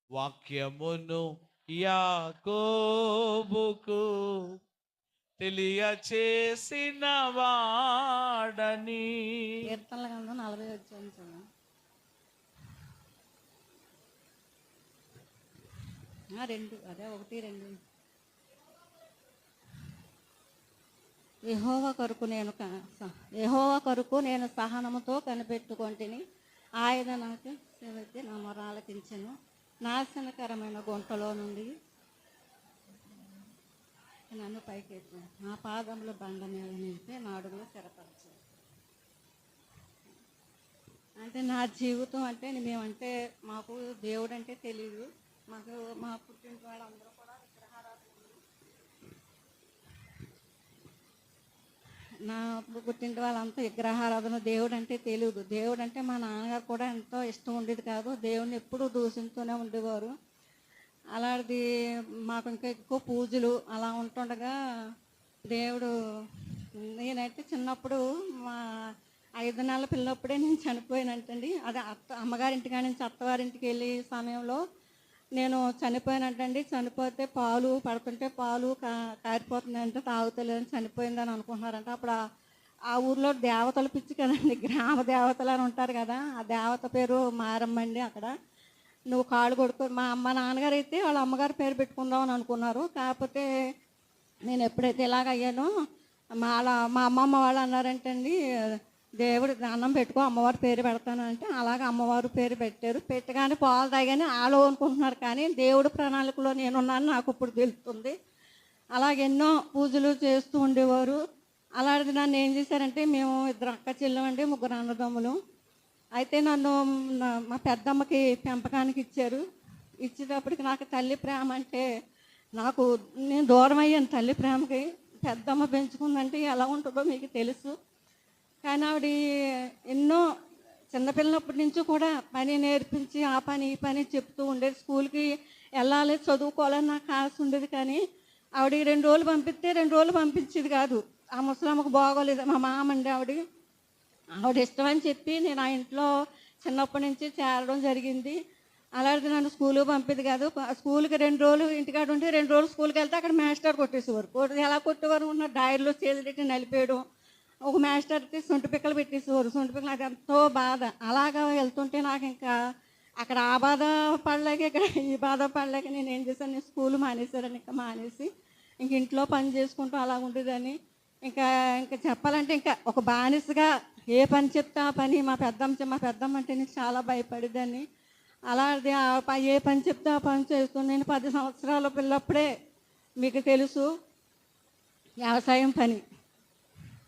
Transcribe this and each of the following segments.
వాక్యమును యాకోబుకు తెలియచేసిన వాడని. కీర్తనల గ్రంథం 40 వచ్చాను చూడండి. 2 అదే 1, 2. యెహోవా కొరకు నేను సహనముతో కనిపెట్టుకొంటిని. ఆయన నాకు సెలెత్తి నా మొర ఆలకించెను. నాశనకరమైన గుంటలో నుండి నన్ను పైకెత్తాను. నా పాదములు బండ మీద నిలిపి నా అడుగులు స్థిరపరచాను. అంటే నా జీవితం అంటే మేమంటే మాకు దేవుడు అంటే తెలియదు. మాకు మా పుట్టిన వాళ్ళందరూ కూడా నా పుట్టింటి వాళ్ళంతా విగ్రహారాధన. దేవుడు అంటే తెలియదు. దేవుడు అంటే మా నాన్నగారు కూడా ఎంతో ఇష్టం ఉండేది కాదు. దేవుడిని ఎప్పుడూ దూషిస్తూనే ఉండేవారు. అలాంటిది మాకు ఇంకా ఎక్కువ పూజలు అలా ఉంటుండగా దేవుడు, నేనైతే చిన్నప్పుడు మా 5 నెలల పిల్లప్పుడే నేను చనిపోయానంటండి. అది అమ్మగారింటికాడ నుంచి అత్తవారింటికి వెళ్ళే సమయంలో నేను చనిపోయానంటండి. చనిపోతే పాలు పడుతుంటే పాలు కారిపోతుందంటే తాగుతలేదని చనిపోయిందని అనుకుంటున్నారంట. అప్పుడు ఆ ఊర్లో దేవతలు పిచ్చి కదండి, గ్రామ దేవతలు అని ఉంటారు కదా, ఆ దేవత పేరు మారమ్మండి. అక్కడ నువ్వు కాళ్ళు కొడుకో, మా నాన్నగారు అయితే వాళ్ళ అమ్మగారి పేరు పెట్టుకుందాం అని అనుకున్నారు. కాకపోతే నేను ఎప్పుడైతే ఇలాగ అయ్యానో మా అమ్మమ్మ వాళ్ళు అన్నారంటండి, దేవుడు అన్నం పెట్టుకో అమ్మవారి పేరు పెడతానంటే అలాగే అమ్మవారు పేరు పెట్టారు. పెట్టగానే పాలు తాగానే ఆలో అనుకుంటున్నారు, కానీ దేవుడు ప్రణాళికలో నేనున్నాను నాకు ఇప్పుడు తెలుస్తుంది. అలాగెన్నో పూజలు చేస్తూ ఉండేవారు. అలాంటిది నన్ను ఏం చేశారంటే, మేము 2 అక్క చెల్లెమండి, 3 అన్నదమ్ములు. అయితే నన్ను మా పెద్దమ్మకి పెంపకానికి ఇచ్చారు. ఇచ్చేటప్పటికి నాకు తల్లి ప్రేమ అంటే నేను దూరం అయ్యాను తల్లి ప్రేమకి. పెద్దమ్మ పెంచుకుందంటే ఎలా ఉంటుందో మీకు తెలుసు. కానీ ఆవిడ ఎన్నో చిన్నపిల్లప్పటి నుంచి కూడా పని నేర్పించి ఆ పని ఈ పని చెప్తూ ఉండేది. స్కూల్కి వెళ్ళాలి చదువుకోవాలని నాకు ఆశ ఉండేది. కానీ ఆవిడ 2 రోజులు పంపిస్తే 2 రోజులు పంపించేది కాదు. ఆ ముసలమ్మకు బాగోలేదు. మా మామ అండి ఆవిడ ఇష్టమని చెప్పి నేను ఆ ఇంట్లో చిన్నప్పటి నుంచి చేరడం జరిగింది. అలాంటిది నన్ను స్కూల్కి పంపేది కాదు. స్కూల్కి 2 రోజులు ఇంటికాడ ఉంటే 2 రోజులు స్కూల్కి వెళ్తే అక్కడ మాస్టర్ కొట్టేసేవారు. ఎలా కొట్టేవారు ఉన్న డైర్లో చేతులు పెట్టి నలిపేయడం. ఒక మాస్టర్కి సొంటి పిక్కలు పెట్టేసేవారు. సొంటి పిక్కలు నాకు ఎంతో బాధ. అలాగా వెళ్తుంటే నాకు ఇంకా అక్కడ ఆ బాధ పడలేక ఇక్కడ ఈ బాధ పడలేక నేను ఏం చేశాను, నేను స్కూల్ మానేశాను. ఇంకా మానేసి ఇంక ఇంట్లో పని చేసుకుంటూ అలా ఉండేదని. ఇంకా చెప్పాలంటే ఇంకా ఒక బానిసగా ఏ పని చెప్తే ఆ పని. మా పెద్దమ్మ అంటే నేను చాలా భయపడేదాన్ని. అలాంటిది ఏ పని చెప్తే ఆ పని చేస్తూ నేను 10 సంవత్సరాల పిల్లప్పుడే మీకు తెలుసు వ్యవసాయం పని.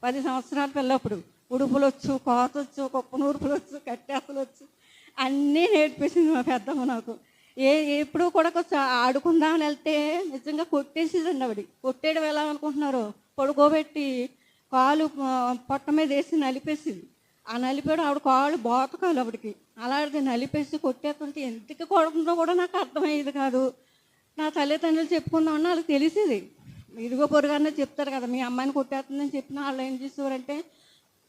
10 సంవత్సరాల పిల్లప్పుడు ఉడుపులు వచ్చు, కోత వచ్చు, కుప్ప నూర్పులు వచ్చు, కట్టేసలు వచ్చు, అన్నీ నేర్పేసింది మా పెద్దమ్మ నాకు. ఎప్పుడు కూడా కొంచెం ఆడుకుందామని వెళ్తే నిజంగా కొట్టేసేదండి ఆవిడ. కొట్టేయడం ఎలా అనుకుంటున్నారు, పడుకోబెట్టి కాలు పొట్ట మీద వేసి నలిపేసింది. ఆ నలిపేయడం ఆవిడ కాళ్ళు బోతకాలు ఆవిడకి. అలాంటిది నలిపేసి కొట్టేస్తుంటే ఎందుకు కొడుతుందో కూడా నాకు అర్థమయ్యేది కాదు. నా తల్లిదండ్రులు చెప్పుకుందామన్నా వాళ్ళకి తెలిసేది. ఇదిగో పొరుగానే చెప్తారు కదా, మీ అమ్మాయిని కొట్టేస్తుందని చెప్పిన వాళ్ళు ఏం చేసేవారంటే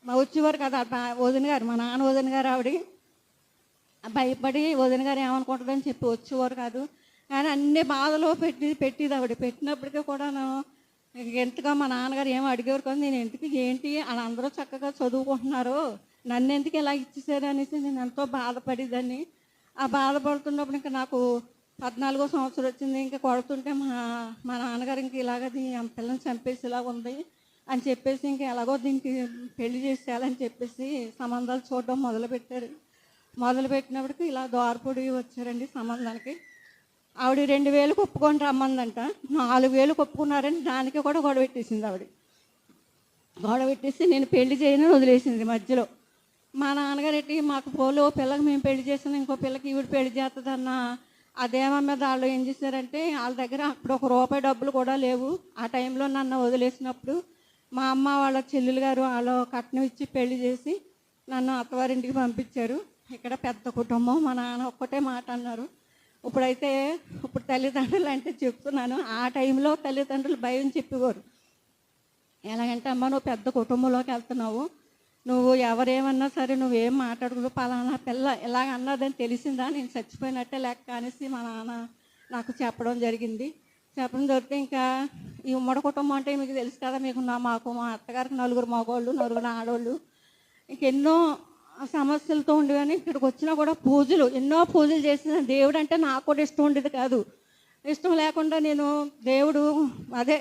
వచ్చేవారు కదా వదిన గారు, మా నాన్న వదిన గారు ఆవిడ. భయపడి వదిన గారు ఏమనుకుంటుందని చెప్పి వచ్చేవారు కాదు. కానీ అన్ని బాధలో పెట్టేది ఆవిడ. పెట్టినప్పటికీ కూడా ఎంతగా మా నాన్నగారు ఏమో అడిగేవారు కదా, నేను ఎందుకు ఏంటి వాళ్ళందరూ చక్కగా చదువుకుంటున్నారు, నన్ను ఎందుకు ఇలా ఇచ్చేసారు అనేసి నేను ఎంతో బాధపడేదాన్ని. ఆ బాధపడుతున్నప్పుడు ఇంకా నాకు 14వ సంవత్సరం వచ్చింది. ఇంకా కొడుతుంటే మా నాన్నగారు ఇంక ఇలాగ పిల్లని చంపేసి ఇలా ఉంది అని చెప్పేసి ఇంక ఎలాగో దీనికి పెళ్లి చేసేయాలని చెప్పేసి సంబంధాలు చూడడం మొదలుపెట్టినప్పటికి ఇలా దోరపొడి వచ్చారండి సంబంధానికి. ఆవిడ 2,000 ఒప్పుకొని రమ్మందంట. 4,000 ఒప్పుకున్నారని దానికి కూడా గొడవ పెట్టేసింది ఆవిడ. గొడవ పెట్టేసి నేను పెళ్లి చేయను వదిలేసింది మధ్యలో. మా నాన్నగారు ఎట్టి మాకు పోలో పిల్లకి మేము పెళ్లి చేసాను, ఇంకో పిల్లకి ఈవిడ పెళ్లి చేస్తుందన్న అదేమో మీద వాళ్ళు ఏం చేశారంటే, వాళ్ళ దగ్గర అప్పుడు ₹1 డబ్బులు కూడా లేవు. ఆ టైంలో నన్ను వదిలేసినప్పుడు మా అమ్మ వాళ్ళ చెల్లెలు గారు వాళ్ళు కట్నం ఇచ్చి పెళ్లి చేసి నన్ను అత్తవారింటికి పంపించారు. ఇక్కడ పెద్ద కుటుంబం, మా నాన్న ఒక్కటే మాట అన్నారు. ఇప్పుడు తల్లిదండ్రులు అంటే చెప్తున్నాను, ఆ టైంలో తల్లిదండ్రులు భయం చెప్పేవారు. ఎలాగంటే, అమ్మ నువ్వు పెద్ద కుటుంబంలోకి వెళ్తున్నావు, నువ్వు ఎవరేమన్నా సరే నువ్వేం మాట్లాడకూడదు, పలానా పిల్ల ఇలాగ అన్నదని తెలిసిందా, నేను చచ్చిపోయినట్టే లెక్క అనేసి మా నాన్న నాకు చెప్పడం జరిగింది. చెప్పడం జరిగితే ఇంకా ఈ ఉమ్మడి కుటుంబం అంటే మీకు తెలుసు కదా, మీకు మాకు మా అత్తగారికి 4 మగవాళ్ళు 4 ఆడవాళ్ళు, ఇంకెన్నో సమస్యలతో ఉండేవని ఇక్కడికి వచ్చినా కూడా పూజలు ఎన్నో పూజలు చేసిన దేవుడు అంటే నాకు కూడా ఇష్టం ఉండేది కాదు. ఇష్టం లేకుండా నేను దేవుడు అదే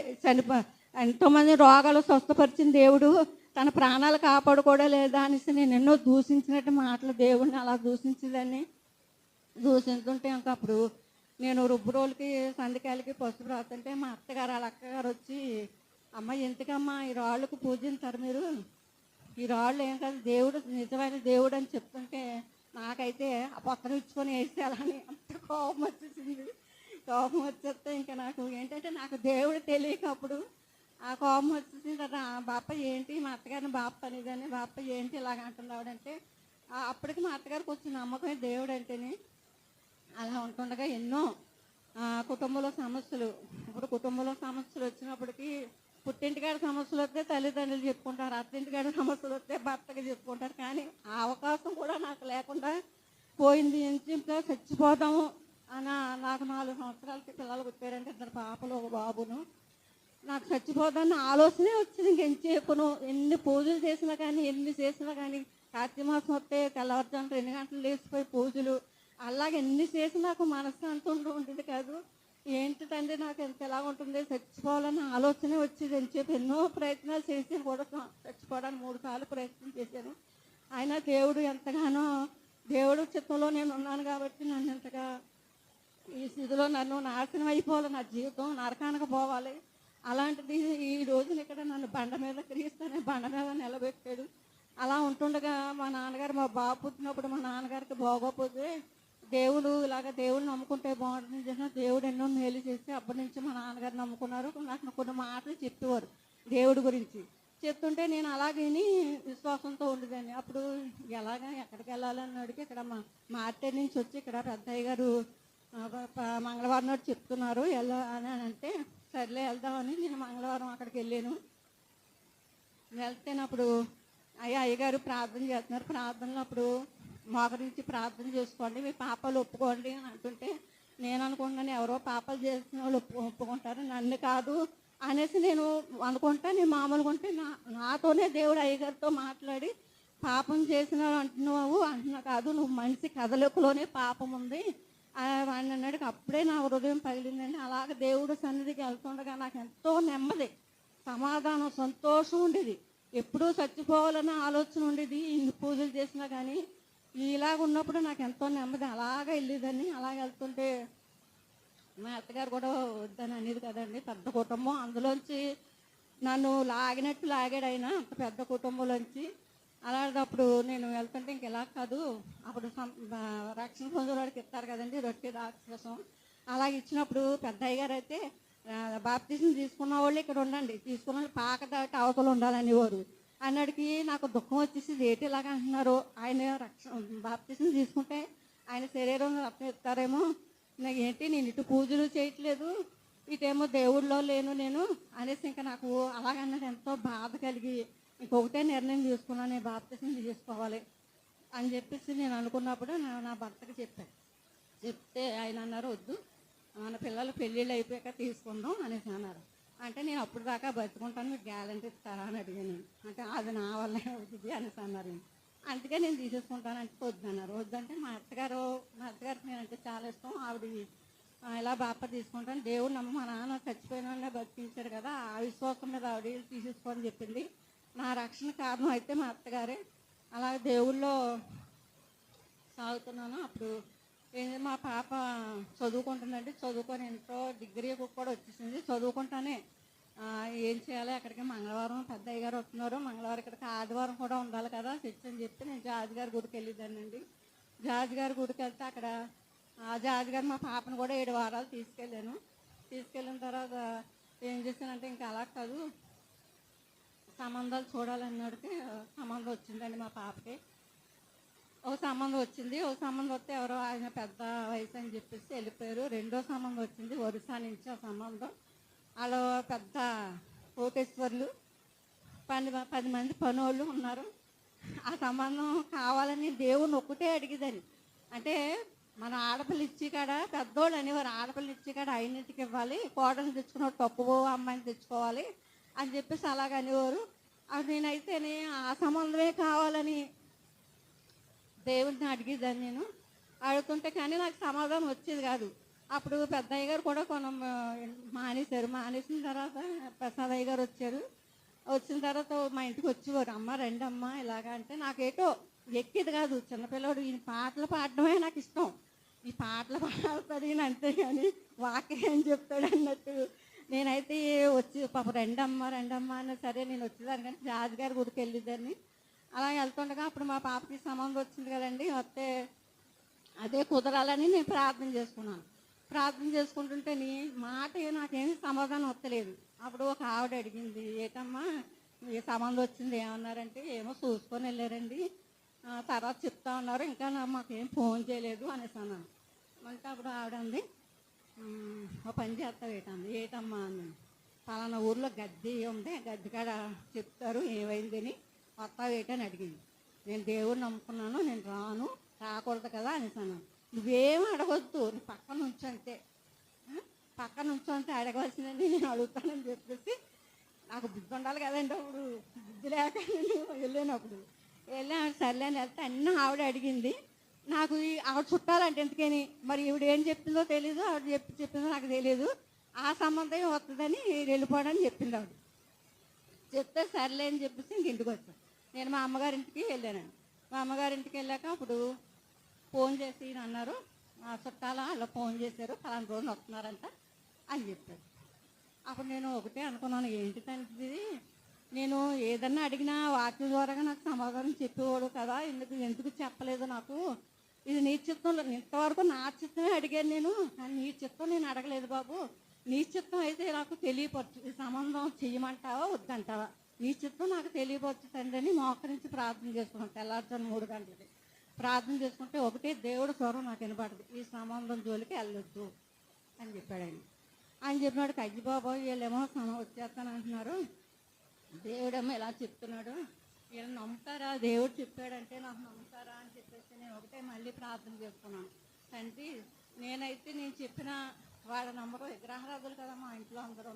ఎంతోమంది రోగాలు స్వస్థపరిచిన దేవుడు తన ప్రాణాలు కాపాడుకోవడం లేదా అనేసి నేను ఎన్నో దూషించినట్టు మాటలు దేవుడిని అలా దూషించేదాన్ని. దూషించుంటే ఇంకా అప్పుడు నేను రుబ్బురోలకి సందికాయలకి పసుపు రాస్తుంటే మా అత్తగారు వాళ్ళ అక్కగారు వచ్చి, అమ్మ ఎందుకమ్మా ఈ రాళ్ళకు పూజించారు మీరు, ఈ రాళ్ళు ఏం కాదు దేవుడు నిజమైన దేవుడు అని చెప్తుంటే నాకైతే ఆ పక్కన ఇచ్చుకొని వేసేయాలని అంత కోపం వచ్చేసింది. కోపం వచ్చేస్తే ఇంకా నాకు ఏంటంటే నాకు దేవుడు తెలియక అప్పుడు ఆ కోపం వచ్చేసింది కదా. బాప ఏంటి మా అత్తగారిని బాప అనేదాన్ని, బాప ఏంటి ఇలాగ అంటున్నావుడంటే అప్పటికి మా అత్తగారికి వచ్చిన నమ్మకమే దేవుడు అంటేనే. అలా ఉంటుండగా ఎన్నో కుటుంబంలో సమస్యలు, ఇప్పుడు కుటుంబంలో సమస్యలు వచ్చినప్పటికీ పుట్టింటికాడ సమస్యలు వస్తే తల్లిదండ్రులు చెప్పుకుంటారు, అత్తింటికాడ సమస్యలు వస్తే భర్తకి చెప్పుకుంటారు. కానీ ఆ అవకాశం కూడా నాకు లేకుండా పోయింది. ఇంకా చచ్చిపోదాము అని నాకు 4 సంవత్సరాలకి పిల్లలు పుట్టారంటే 2 పాపలు 1 బాబును. నాకు చచ్చిపోదాన్ని ఆలోచనే వచ్చింది. ఇంకెంతసేపును ఎన్ని పూజలు చేసినా కానీ ఎన్ని చేసినా కానీ కార్తీక మాసం వస్తే తెల్లవారుజామున 2 గంటలు లేచిపోయి పూజలు అలాగే ఎన్ని చేసి నాకు మనశ్శాంతి ఉండేది కాదు. ఏంటి తండ్రి నాకు ఎంత ఎలా ఉంటుంది, చచ్చిపోవాలన్న ఆలోచనే వచ్చేది. అని చెప్పి ఎన్నో ప్రయత్నాలు చేసి కూడా చచ్చిపోవడానికి 3 సార్లు ప్రయత్నం చేశాను. అయినా దేవుడు ఎంతగానో దేవుడు చిత్తంలో నేను ఉన్నాను కాబట్టి నన్ను ఎంతగా ఈ స్థితిలో నన్ను నాశనం అయిపోవాలి, నా జీవితం నరకానికి పోవాలి. అలాంటిది ఈ రోజున ఇక్కడ నన్ను బండ మీద క్రీస్తనే బండ మీద నిలబెట్టాడు. అలా ఉంటుండగా మా నాన్నగారు, మా బాబు పుట్టినప్పుడు మా నాన్నగారికి బాగోపోతే దేవుడు ఇలాగ దేవుడు నమ్ముకుంటే బాగుంటుంది చేసిన దేవుడు ఎన్నో మేలు చేసి అప్పటి నుంచి మా నాన్నగారు నమ్ముకున్నారు. నాకు కొన్ని మాటలు చెప్పేవారు దేవుడి గురించి. చెప్తుంటే నేను అలాగే విశ్వాసంతో ఉండేదాన్ని. అప్పుడు ఎలాగా ఎక్కడికి వెళ్ళాలని అడిగి ఇక్కడ మార్కెట్ నుంచి వచ్చి ఇక్కడ పెద్దయ్య గారు మంగళవారం నాడు చెప్తున్నారు ఎలా అని అంటే సర్లే వెళ్దామని నేను మంగళవారం అక్కడికి వెళ్ళాను. వెళ్తేనప్పుడు అయ్యగారు ప్రార్థన చేస్తున్నారు. ప్రార్థనలో అప్పుడు మా గురించి ప్రార్థన చేసుకోండి, మీ పాపాలు ఒప్పుకోండి అని అంటుంటే నేను అనుకుంటున్నాను ఎవరో పాపాలు చేసిన వాళ్ళు ఒప్పుకుంటారు, నన్ను కాదు అనేసి నేను అనుకుంటా. నేను మామూలుగా ఉంటే నాతోనే దేవుడు అయ్యగారితో మాట్లాడి పాపం చేసిన అంటున్నావు అంటున్నా కాదు, నువ్వు మనిషి కదలికలోనే పాపం ఉంది అని అన్నాడు. అప్పుడే నా హృదయం పగిలిందండి. అలాగే దేవుడు సన్నిధికి వెళ్తుండగా నాకు ఎంతో నెమ్మది, సమాధానం, సంతోషం ఉండేది. ఎప్పుడూ చచ్చిపోవాలన్న ఆలోచన ఉండేది. ఇన్ని పూజలు చేసినా కానీ ఇలాగ ఉన్నప్పుడు నాకు ఎంతో నెమ్మది. అలాగే వెళ్ళేదాన్ని. అలాగే వెళ్తుంటే మా అత్తగారు కూడా వద్దని అనేది కదండి, పెద్ద కుటుంబం, అందులోంచి నన్ను లాగినట్టు లాగాడు ఆయన అంత పెద్ద కుటుంబంలోంచి. అలాంటప్పుడు నేను వెళ్తుంటే ఇంక ఎలా కాదు, అప్పుడు రక్షణ పొందేవాడికి ఇస్తారు కదండి రొట్టె రాక్షసం, అలాగే ఇచ్చినప్పుడు పెద్దయ్య గారు అయితే బాప్తిజం తీసుకున్న వాళ్ళు ఇక్కడ ఉండండి, తీసుకున్న వాళ్ళు పాక దాటి అవతల ఉండాలనేవారు. అన్నడికి నాకు దుఃఖం వచ్చేసి ఏంటి ఇలాగ అంటున్నారు, ఆయన బాప్తిజం తీసుకుంటే ఆయన శరీరం రక్తం ఇస్తారేమో, నాకు ఏంటి నేను ఇటు పూజలు చేయట్లేదు, ఇటేమో దేవుడిలో లేను నేను అనేసి ఇంకా నాకు అలాగన్నది ఎంతో బాధ కలిగి ఇంకొకటే నిర్ణయం తీసుకున్నాను, నేను బాప్తిజం తీసుకోవాలి అని చెప్పేసి నేను అనుకున్నప్పుడు నా భర్తకి చెప్పాను. చెప్తే ఆయన అన్నారు వద్దు, మన పిల్లలు పెళ్ళిళ్ళు అయిపోయాక తీసుకుందాం అనేసి అన్నారు. అంటే నేను అప్పుడు దాకా బతుకుంటాను, మీకు గ్యారంటీ ఇస్తారా అని అడిగాను. అంటే అది నా వల్ల అవుతుంది అనేసి అన్నారు. అందుకే నేను తీసేసుకుంటానంటే వద్దన్నారు. వద్దంటే మా అత్తగారికి నేనంటే చాలా ఇష్టం. ఆవిడ ఇలా బాప తీసుకుంటాను, దేవుడు నమ్మ మా నాన్న చచ్చిపోయిన వాళ్ళనే బతికించాడు కదా, ఆ విశ్వాసం మీద ఆవిడ తీసేసుకోని చెప్పింది. నా రక్షణ కారణం అయితే మా అత్తగారే. అలాగే దేవుళ్ళో సాగుతున్నాను. అప్పుడు మా పాప చదువుకుంటుందండి, చదువుకొని ఎంతో డిగ్రీ కూడా వచ్చేసింది. చదువుకుంటానే ఏం చేయాలి, అక్కడికి మంగళవారం పెద్దయ్య గారు వస్తున్నారు, మంగళవారం ఇక్కడికి ఆదివారం కూడా ఉండాలి కదా చర్చ్ అని చెప్పి నేను జార్జ్ గారి గుడికి వెళ్ళేదానండి. జార్జ్ గారి గుడికి వెళ్తే అక్కడ జార్జ్ గారు మా పాపను కూడా 7 వారాలు తీసుకెళ్ళాను. తీసుకెళ్ళిన తర్వాత ఏం చేశానంటే ఇంకా అలా కాదు, సంబంధాలు చూడాలన్నడికి సంబంధం వచ్చిందండి మా పాపకి. ఒక సంబంధం వచ్చింది. ఒక సంబంధం వస్తే ఎవరో ఆయన పెద్ద వయసు అని చెప్పేసి వెళ్ళిపోయారు. రెండో సంబంధం వచ్చింది ఒరిస్సా నుంచి. ఆ సంబంధం వాళ్ళు పెద్ద కోటేశ్వర్లు, 10 మంది పనోళ్ళు ఉన్నారు. ఆ సంబంధం కావాలని దేవుని ఒక్కటే అడిగేదాన్ని. అంటే మన ఆడపిల్ల ఇచ్చి కాడ పెద్దోళ్ళు అనేవారు, ఆడపిల్ల ఇచ్చి కాడ అయినట్టుకి ఇవ్వాలి, కోడలు తెచ్చుకున్న తక్కువ అమ్మాయిని తెచ్చుకోవాలి అని చెప్పేసి అలాగ అనేవారు. అది నేనైతేనే ఆ సంబంధమే కావాలని దేవుడిని అడిగేదాన్ని నేను. అడుగుతుంటే కానీ నాకు సమాధానం వచ్చేది కాదు. అప్పుడు పెద్దయ్య గారు కూడా మానేశారు. మానేసిన తర్వాత ప్రసాదయ్య గారు వచ్చారు. వచ్చిన తర్వాత మా ఇంటికి వచ్చేవారు. అమ్మ రండి అమ్మ ఇలాగా అంటే నాకేటో ఎక్కేది కాదు. చిన్నపిల్లడు ఈ పాటలు పాడడమే నాకు ఇష్టం. ఈ పాటలు పాడుతుంది అంతేగాని వాక్యం ఏం చెప్తాడు అన్నట్టు నేనైతే వచ్చి పాప రెండమ్మ అన్న సరే నేను వచ్చేదాన్ని. కానీ రాజుగారి గుడికి వెళ్ళేదాన్ని. అలా వెళ్తుండగా అప్పుడు మా పాపకి సంబంధం వచ్చింది కదండి. వస్తే అదే కుదరాలని నేను ప్రార్థన చేసుకున్నాను. ప్రార్థన చేసుకుంటుంటే మాట నాకేమీ సమాధానం వస్తలేదు. అప్పుడు ఒక ఆవిడ అడిగింది, ఏటమ్మా ఏ సంబంధం వచ్చింది ఏమన్నారంటే, ఏమో చూసుకొని వెళ్ళారండి, తర్వాత చెప్తా ఉన్నారు, ఇంకా మాకేం ఫోన్ చేయలేదు అనేసి అన్నాను. అంటే అప్పుడు ఆవిడ అంది, ఓ పని చేస్తావు ఏటమ్మా అని. పలానా ఊర్లో గద్దె ఉంది, గద్దె కాడ చెప్తారు ఏమైందని, వస్తావు ఏటని అడిగింది. నేను దేవుడిని నమ్ముకున్నాను, నేను రాకూడదు కదా అనేసి అన్నాను. నువ్వేం అడగొద్దు, నీ పక్కన ఉంచంతే, పక్కన ఉంచంతే అడగవలసిందని నేను అడుగుతానని చెప్పేసి నాకు బుద్ధి ఉండాలి కదండి. అప్పుడు బుద్ధి లేక నేను వెళ్ళానప్పుడు సర్లే అని వెళ్తే అన్నీ ఆవిడ అడిగింది. నాకు ఆవిడ చుట్టాలంటే ఎందుకని మరి ఈవిడ ఏం చెప్పిందో తెలీదు, ఆవిడ చెప్పిందో నాకు తెలియదు. ఆ సంబంధం వస్తుందని వెళ్ళిపోవడానికి చెప్పింది ఆవిడ. చెప్తే సర్లే అని చెప్పేసి ఇంటికి వచ్చాను. నేను మా అమ్మగారింటికి వెళ్ళానండి. మా అమ్మగారింటికి వెళ్ళాక అప్పుడు ఫోన్ చేసి అన్నారు, మా చుట్టాల అలా ఫోన్ చేశారు, పలానా రోజున వస్తున్నారంట అని చెప్పారు. అప్పుడు నేను ఒకటే అనుకున్నాను, ఏంటి తండ్రి నేను ఏదన్నా అడిగినా వాక్యం ద్వారా నాకు సమాధానం చెప్పేవాడు కదా, ఎందుకు చెప్పలేదు నాకు, ఇది నీ చిత్తంలో, ఇంతవరకు నా చిత్తమే అడిగాను నేను, కానీ నీ చిత్తం నేను అడగలేదు బాబు, నీ చిత్తం అయితే నాకు తెలియపరచు, ఈ సంబంధం చెయ్యమంటావా వద్దంటావా, నీ చిత్తం నాకు తెలియపరచు తండ్రి అని మోకరించి ప్రార్థన చేసుకున్నాను. తెల్లారుజాము 3 గంటలకి ప్రార్థన చేసుకుంటే ఒకటే దేవుడు స్వరం నాకు వినపడదు, ఈ సంబంధం జోలికి వెళ్ళొద్దు అని చెప్పాడు ఆయన. ఆయన చెప్పినాడు, కజ్జి బాబు వీళ్ళేమో వచ్చేస్తానంటున్నారు, దేవుడేమో ఇలా చెప్తున్నాడు, వీళ్ళు నమ్ముతారా, దేవుడు చెప్పాడంటే నాకు నమ్ముతారా అని చెప్పేసి నేను ఒకటే మళ్ళీ ప్రార్థన చేసుకున్నాను. తండ్రి నేనైతే నేను చెప్పిన వాళ్ళ నమ్మరు, విగ్రహారాధులు కదా మా ఇంట్లో అందరూ,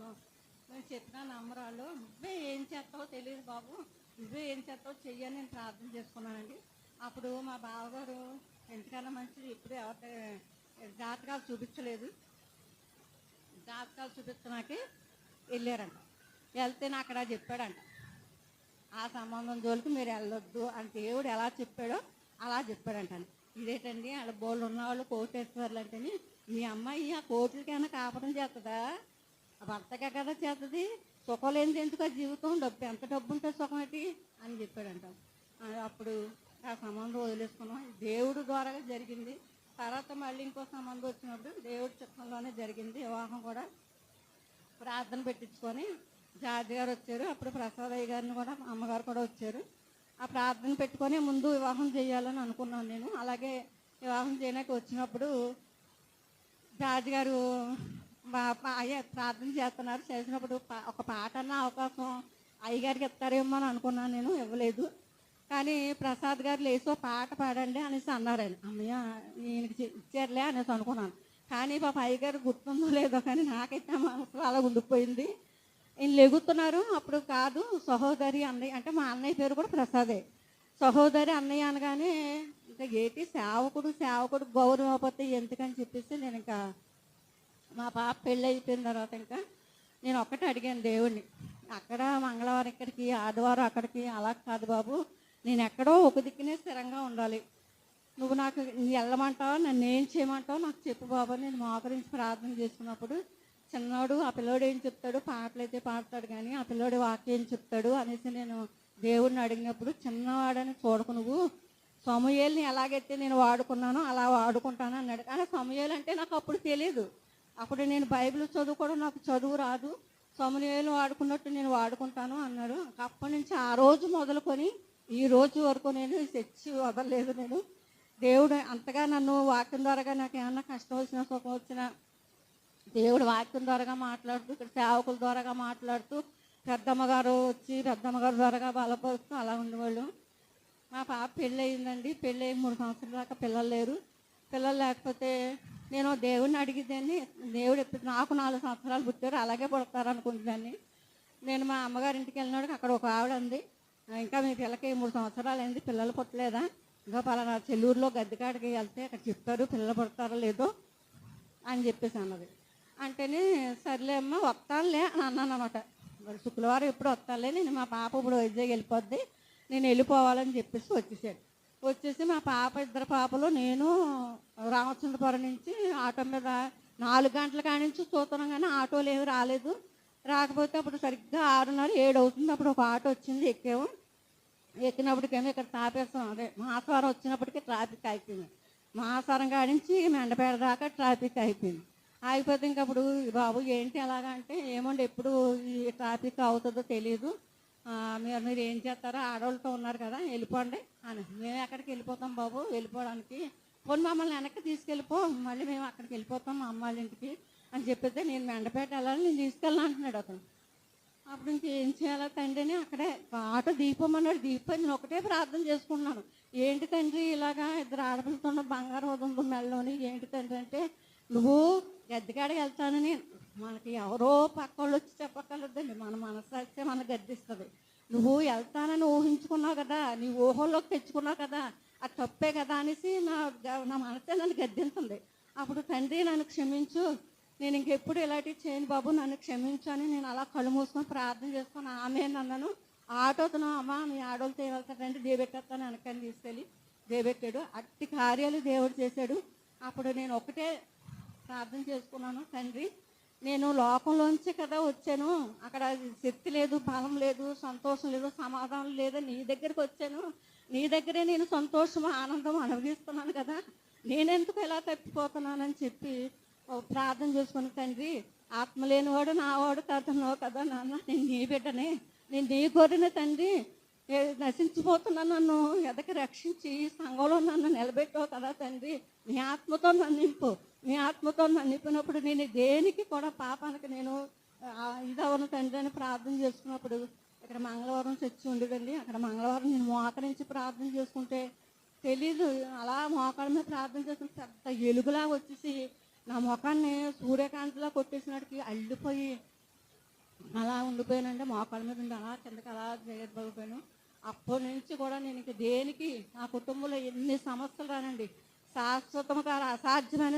నేను చెప్పిన నమ్మరాళ్ళు, నువ్వే ఏం చేస్తావో తెలియదు బాబు, నువ్వే ఏం చేస్తావో చెయ్యని నేను ప్రార్థన చేసుకున్నానండి. అప్పుడు మా బావగారు ఎంతకన్నా మంచిది, ఇప్పుడు ఎవరి జాతకాలు చూపించలేదు, జాతకాలు చూపించడానికి వెళ్ళారంట. వెళ్తే నాకు అక్కడ చెప్పాడంట, ఆ సంబంధం జోలికి మీరు వెళ్ళొద్దు అని దేవుడు ఎలా చెప్పాడో అలా చెప్పాడంట. ఇదేంటండి వాళ్ళ బోళ్ళు ఉన్నవాళ్ళు కోటేశ్వర్లు అంటేని, మీ అమ్మాయి ఆ కోట్లకైనా కాపడం చేస్తుందా, ఆ భర్తకే కదా చేస్తుంది, సుఖం లేనిది ఎందుకు ఆ జీవితం, ఎంత డబ్బు ఉంటే సుఖం ఏంటి అని చెప్పాడంట. అప్పుడు ఆ సంబంధం వదిలేసుకున్నాం. దేవుడు ద్వారా జరిగింది. తర్వాత మళ్ళీ ఇంకో సంబంధం వచ్చినప్పుడు దేవుడి చిత్తంలోనే జరిగింది వివాహం కూడా. ప్రార్థన పెట్టించుకొని జార్జి గారు వచ్చారు, అప్పుడు ప్రసాదయ్య గారిని కూడా అమ్మగారు కూడా వచ్చారు. ఆ ప్రార్థన పెట్టుకొని ముందు వివాహం చేయాలని అనుకున్నాను నేను. అలాగే వివాహం చేయడానికి వచ్చినప్పుడు జార్జి గారు అయ్యా ప్రార్థన చేస్తున్నారు, చేసినప్పుడు ఒక పాట అన్న అవకాశం అయ్యగారికి ఇస్తారేమో అని అనుకున్నాను నేను, ఇవ్వలేదు. కానీ ప్రసాద్ గారు లేచి పాట పాడండి అనేసి అన్నారు. ఆయన అమ్మయ్య ఈయనకి ఇచ్చారులే అనేసి అనుకున్నాను. కానీ పాప అయ్యగారు గుర్తుందో లేదో కానీ నాకైతే మనసు అలా ఉండిపోయింది. ఈయన లెగుతున్నారు, అప్పుడు కాదు సహోదరి అన్నయ్య, అంటే మా అన్నయ్య పేరు కూడా ప్రసాదే, సహోదరి అన్నయ్య అనగానే ఇంకా ఏంటి సేవకుడు గౌరవం అయిపోతే ఎందుకని చెప్పేసి నేను ఇంకా మా పాప పెళ్ళి అయిపోయిన తర్వాత ఇంకా నేను ఒక్కటే అడిగాను దేవుడిని, అక్కడ మంగళవారం ఇక్కడికి, ఆదివారం అక్కడికి, అలా కాదు బాబు, నేను ఎక్కడో ఒక దిక్కునే స్థిరంగా ఉండాలి, నువ్వు నాకు వెళ్ళమంటావా, నన్ను ఏం చేయమంటావు నాకు చెప్పు బాబు. నేను మోకరించి ప్రార్థన చేసుకున్నప్పుడు చిన్నవాడు ఆ పిల్లోడు ఏం చెప్తాడు, పాటలు అయితే పాడతాడు కానీ ఆ పిల్లోడు వాక్యం ఏం చెప్తాడు అనేసి నేను దేవుడిని అడిగినప్పుడు, చిన్నవాడని చూడకు, నువ్వు సమూయేలుని ఎలాగైతే నేను వాడుకున్నానో అలా వాడుకుంటాను అన్నాడు. కానీ సమూయేలు అంటే నాకు అప్పుడు తెలియదు, అప్పుడు నేను బైబిల్ చదువుకోవడం నాకు చదువు రాదు, సమూయేలు వాడుకున్నట్టు నేను వాడుకుంటాను అన్నాడు. అప్పటి నుంచి ఆ రోజు మొదలుకొని ఈ రోజు వరకు నేను తెచ్చి వదలలేదు. నేను దేవుడు అంతగా నన్ను వాక్యం ద్వారాగా నాకు ఏమన్నా కష్టం వచ్చినా సుఖం వచ్చినా దేవుడు వాక్యం ద్వారాగా మాట్లాడుతూ, ఇక్కడ సేవకుల ద్వారాగా మాట్లాడుతూ, పెద్దమ్మగారు వచ్చి పెద్దమ్మగారు ద్వారాగా బలపరుస్తూ అలా ఉండేవాళ్ళు. మా పాప పెళ్ళి అయిందండి. పెళ్ళి అయ్యి 3 సంవత్సరాల దాకా పిల్లలు లేరు. పిల్లలు లేకపోతే నేను దేవుడిని అడిగేదాన్ని. దేవుడు ఎప్పుడు నాకు 4 సంవత్సరాలు పుట్టారు, అలాగే పుడతారు అనుకుంటున్నాను. నేను మా అమ్మగారింటికి వెళ్ళినాడు, అక్కడ ఒక ఆవిడ ఉంది, ఇంకా మీ పిల్లకి 3 సంవత్సరాలు అయింది, పిల్లలు పుట్టలేదా, ఇంకా పలానా చెల్లూరులో గద్దెకాడికి వెళ్తే అక్కడ చెప్తారు పిల్లలు పుడతారో లేదో అని చెప్పేసి అన్నది. అంటేనే సర్లే అమ్మ వస్తానులే అని అన్నాను అనమాట. మరి శుక్రవారం ఎప్పుడు వస్తానులే, నేను మా పాప ఇప్పుడు వైజాగ్ వెళ్ళిపోద్ది, నేను వెళ్ళిపోవాలని చెప్పేసి వచ్చేసాడు. వచ్చేసి మా పాప, 2 పాపలు, నేను రామచంద్రపురం నుంచి ఆటో మీద 4 గంటల కాడి నుంచి చూస్తున్నాం కానీ ఆటోలు ఏమి రాలేదు. రాకపోతే అప్పుడు సరిగ్గా 6:30, 7 అవుతుంది. అప్పుడు ఒక ఆటో వచ్చింది, ఎక్కాము. ఎక్కినప్పటికేమో ఇక్కడ తాపేస్తాం, అదే మహాస్వారం వచ్చినప్పటికీ ట్రాఫిక్ అయిపోయింది. మహాస్వారం కాడి నుంచి మెండపేట దాకా ట్రాఫిక్ అయిపోయింది. ఆగిపోతే ఇంకప్పుడు బాబు ఏంటి ఎలాగా అంటే, ఏమండి ఎప్పుడు ఈ ట్రాఫిక్ అవుతుందో తెలియదు, మీరు ఏం చేస్తారో, ఆడవాళ్ళతో ఉన్నారు కదా వెళ్ళిపోండి అని. మేము ఎక్కడికి వెళ్ళిపోతాం బాబు, వెళ్ళిపోవడానికి పోనీ మమ్మల్ని వెనక్కి తీసుకెళ్ళిపో, మళ్ళీ మేము అక్కడికి వెళ్ళిపోతాం మా అమ్మ వాళ్ళ ఇంటికి అని చెప్పితే, నేను మెండపేట వెళ్ళాలి, నేను తీసుకెళ్ళను అంటున్నాడు అతను. అప్పుడు ఇంకేం చేయాలో తండ్రి అని అక్కడే ఆటో దిగిపోమన్నాడు. దిగిపోయి నేను ఒకటే ప్రార్థన చేసుకున్నాను, ఏంటి తండ్రి ఇలాగా 2 ఆడపిల్లతో బంగారు వదంతో మెళ్ళలోని, ఏంటి తండ్రి అంటే, నువ్వు గద్దెకాడికి వెళ్తానని మనకి ఎవరో పక్క వాళ్ళు వచ్చి చెప్పక్కర్లేదండి, మన మనసాక్షే మనకు గద్దిస్తుంది. నువ్వు వెళ్తానని ఊహించుకున్నావు కదా, నీ ఊహల్లోకి తెచ్చుకున్నావు కదా, అది తప్పే కదా అనేసి నా మనసే నన్ను గద్దించింది. అప్పుడు తండ్రి నన్ను క్షమించు, నేను ఇంకెప్పుడు ఇలాంటివి చేయను బాబు, నన్ను క్షమించు అని నేను అలా కళ్ళు మూసుకొని ప్రార్థన చేసుకొని ఆమె అన్నాను. ఆటోతను అమ్మ మీ ఆడోళ్ళతో వెళ్తాడంటే దేబెట్టేస్తాను వెనకని తీసుకెళ్ళి దేబెట్టాడు. అట్టి కార్యాలు దేవుడు చేశాడు. అప్పుడు నేను ఒకటే ప్రార్థన చేసుకున్నాను, తండ్రి నేను లోకంలోంచి కదా వచ్చాను, అక్కడ శక్తి లేదు, బలం లేదు, సంతోషం లేదు, సమాధానం లేదు, నీ దగ్గరికి వచ్చాను, నీ దగ్గరే నేను సంతోషం ఆనందం అనుభవిస్తున్నాను కదా, నేనెందుకు ఎలా తప్పిపోతున్నానని చెప్పి ప్రార్థన చేసుకుని, తండ్రి ఆత్మ లేనివాడు నావాడు కథన్నావు కదా నాన్న, నేను నీ బిడ్డనే, నేను నీ గొర్రెనే తండ్రి, నశించిపోతున్నాను, నన్ను ఎదకి రక్షించి సంఘంలో నన్ను నిలబెట్టావు కదా తండ్రి, నీ ఆత్మతో నన్ను నింపు, నీ ఆత్మతో నన్ను నింపినప్పుడు నేను దేనికి కూడా పాపానికి నేను ఇదవను తండ్రి అని ప్రార్థన చేసుకున్నప్పుడు, ఇక్కడ మంగళవారం చర్చి ఉండేదండి, అక్కడ మంగళవారం నేను మోకరించి ప్రార్థన చేసుకుంటే తెలీదు, అలా మోకాళ్ళ మీద ప్రార్థన చేసుకుంటే పెద్ద ఎలుగులాగా వచ్చేసి నా ముఖాన్ని సూర్యకాంతిలా కొట్టేసినట్టుకి అల్లిపోయి అలా ఉండిపోయానంటే, మోకాళ్ళ మీద ఉండి అలా కిందకి అలా చేయబడిపోయాను. అప్పటి నుంచి కూడా నేను ఇంక దేనికి, నా కుటుంబంలో ఎన్ని సమస్యలు రానండి, శాశ్వతంగా అసాధ్యమైన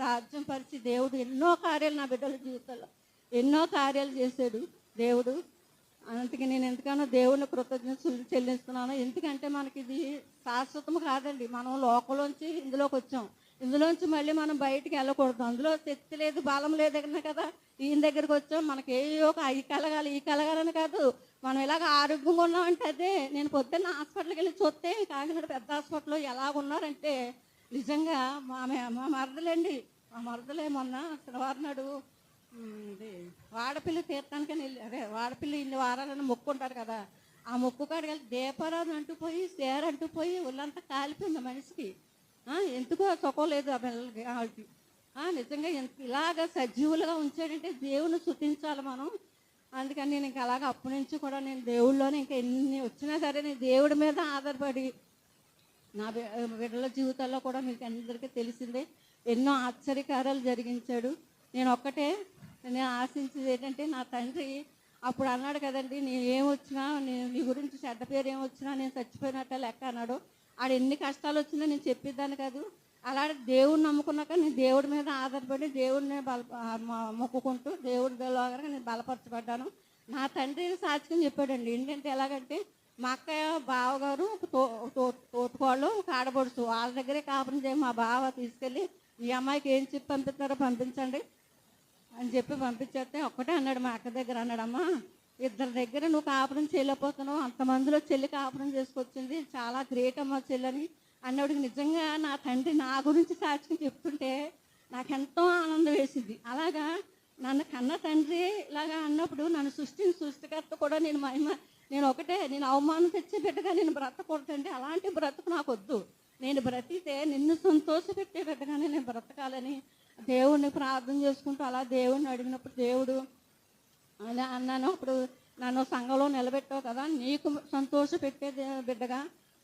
సాధ్యం పరిచి దేవుడు ఎన్నో కార్యాలు నా బిడ్డల జీవితంలో ఎన్నో కార్యాలు చేశాడు దేవుడు. అందుకే నేను ఎందుకన్నా దేవుని కృతజ్ఞతలు చెల్లిస్తున్నాను. ఎందుకంటే మనకి ఇది శాశ్వతం కాదండి, మనం లోకంలోంచి ఇందులోకి వచ్చాం, ఇందులోంచి మళ్ళీ మనం బయటికి వెళ్ళకూడదు, అందులో శక్తి లేదు, బలం లేదు కదా, ఈయన దగ్గరికి వచ్చాం, మనకి ఏయో ఈ కలగాలని కాదు, మనం ఇలాగ ఆరోగ్యంగా ఉన్నామంటే అదే. నేను పొద్దున్న హాస్పిటల్కి వెళ్ళి చూస్తే కాకినాడ పెద్ద హాస్పిటల్లో ఎలా ఉన్నారంటే నిజంగా మా మరదలండి, మా మరదలే మొన్న శనివారం నాడు వాడపిల్లి తీర్థానికని వెళ్ళి, అదే వాడపిల్లి ఇన్ని వారాలని మొక్కుంటారు కదా, ఆ మొక్కు కాడికి వెళ్ళి దీపారాధన అంటుపోయి సేరంటుపోయి ఒళ్ళంతా కాలిపోయింది మనిషికి. ఎందుకో సుఖం లేదు ఆ పిల్లలకి వాళ్ళకి. నిజంగా ఇలాగ సజీవులుగా ఉంచాడంటే దేవుని స్తుతించాలి మనం. అందుకని నేను ఇంకా అలాగ అప్పటి నుంచి కూడా నేను దేవుళ్ళలోనే ఇంకా ఎన్ని వచ్చినా సరే నేను దేవుడి మీద ఆధారపడి, నా బిడ్డల జీవితాల్లో కూడా మీకు అందరికీ తెలిసిందే ఎన్నో ఆశ్చర్యకార్యాలు జరిగించాడు. నేను ఒక్కటే నేను ఆశించేది ఏంటంటే, నా తండ్రి అప్పుడు అన్నాడు కదండి, నేను ఏమొచ్చినా నీ గురించి చెడ్డ పేరు ఏమొచ్చినా నేను చచ్చిపోయినట్టే లెక్క అన్నాడు. ఆడ ఎన్ని కష్టాలు వచ్చినా నేను చెప్పేదాన్ని కాదు. అలాంటి దేవుడిని నమ్ముకున్నాక నేను దేవుడి మీద ఆధారపడి దేవుడిని మొక్కుకుంటూ దేవుడిలోగా నేను బలపరచబడ్డాను. నా తండ్రి సాక్ష్యం చెప్పాడండి. ఏంటంటే ఎలాగంటే, మా అక్కయ్య బావగారు తోటుకోళ్ళు ఆడబడుచు వాళ్ళ దగ్గరే కాపురం చేయి, మా బావ తీసుకెళ్ళి మీ అమ్మాయికి ఏం చెప్పి పంపిస్తారో పంపించండి అని చెప్పి పంపించేస్తే ఒక్కటే అన్నాడు, మా అక్క దగ్గర అన్నాడమ్మా, 2 దగ్గర నువ్వు కాపురం చేయలేకపోతున్నావు, అంతమందిలో చెల్లి కాపురం చేసుకొచ్చింది, చాలా గ్రేట్ అమ్మ చెల్లని అన్నవాడికి నిజంగా నా తండ్రి నా గురించి సాక్ష్యం చెప్తుంటే నాకెంతో ఆనందం వేసింది. అలాగా నన్ను కన్న తండ్రి ఇలాగా అన్నప్పుడు నన్ను సృష్టికర్త కూడా నేను అవమానం తెచ్చే బిడ్డగా నేను బ్రతకూడదండి, అలాంటి బ్రతుకు నాకు వద్దు, నేను బ్రతికితే నిన్ను సంతోషపెట్టే బిడ్డగానే నేను బ్రతకాలని దేవుడిని ప్రార్థన చేసుకుంటూ అలా దేవుడిని అడిగినప్పుడు దేవుడు అలా అన్నాను, అప్పుడు నన్ను సంఘంలో నిలబెట్టావు కదా, నీకు సంతోషపెట్టే బిడ్డగా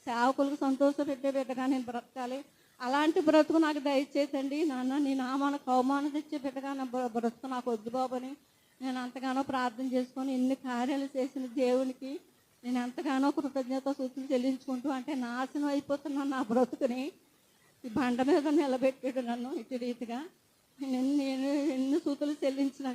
సేవకులకు సంతోషపెట్టే బిడ్డగా నేను బ్రతకాలి. అలాంటి బ్రతుకు నాకు దయచేసండి నాన్న. నీ నామానికి అవమానం తెచ్చే బిడ్డగా నా బ్రతుకు నాకు వద్దు బాబు అని నేను ఎంతగానో ప్రార్థన చేసుకొని ఇన్ని కార్యాలు చేసిన దేవునికి నేను ఎంతగానో కృతజ్ఞత స్తుతులు చెల్లించుకుంటూ, అంటే నాశనం అయిపోతున్న నా బ్రతుకుని ఈ బండ మీద నిలబెట్టాడు నన్ను ఇటు రీతిగా. నేను ఎన్ని స్తుతులు చెల్లించినా